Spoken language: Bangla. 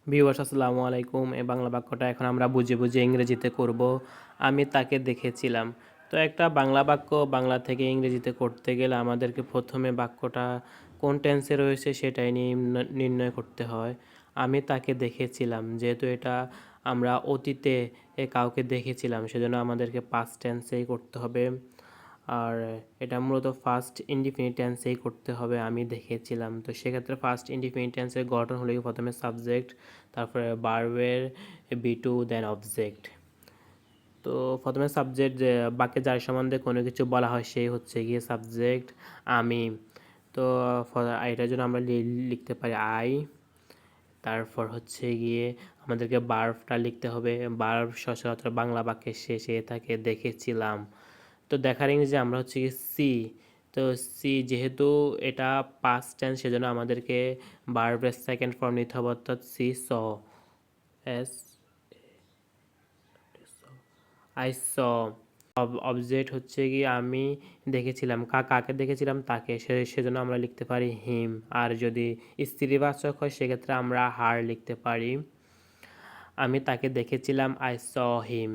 ভিউয়ার্স আসসালামু আলাইকুম। এই বাংলা বাক্যটা এখন আমরা বুঝে বুঝে ইংরেজিতে করব। আমি তাকে দেখেছিলাম। তো একটা বাংলা বাক্য বাংলা থেকে ইংরেজিতে করতে গেলে আমাদেরকে প্রথমে বাক্যটা কোন টেন্সে রয়েছে সেটাই নির্ণয় করতে হয়। আমি তাকে দেখেছিলাম, যেহেতু এটা আমরা অতীতে কাউকে দেখেছিলাম, সেজন্য আমাদেরকে পাস্ট টেন্সেই করতে হবে। আর এটা মূলত ফার্স্ট ইনডিফিনিট টেন্সেই করতে হবে। আমি দেখেছিলাম, তো সেক্ষেত্রে ফার্স্ট ইনডিফিনিট টেন্সের গঠন হলো কি প্রথমে সাবজেক্ট, তারপরে ভার্বের বি টু দেন অবজেক্ট। তো প্রথমে সাবজেক্ট, যে বাক্যে যার সম্বন্ধে কোনো কিছু বলা হয় সেই হচ্ছে গিয়ে সাবজেক্ট। আমি। তো এটার জন্য আমরা লিখতে পারি আই। তারপর হচ্ছে গিয়ে আমাদেরকে ভার্বটা লিখতে হবে। ভার্ব সচরাচর বাংলা বাক্যের শেষে থাকে দেখেছিলাম। তো দেখার ইংরেজি আমরা হচ্ছে কি সি। তো সি যেহেতু এটা পাস্ট টেন্স, সেজন্য আমাদেরকে ভার্বের সেকেন্ড ফর্ম নিতে হবে, অর্থাৎ সি স। এস আই স। অবজেক্ট হচ্ছে কি আমি দেখেছিলাম, কাকে দেখেছিলাম, তাকে, সেজন্য আমরা লিখতে পারি হিম। আর যদি স্ত্রীবাচক হয় সেক্ষেত্রে আমরা হার লিখতে পারি। আমি তাকে দেখেছিলাম, আই স হিম।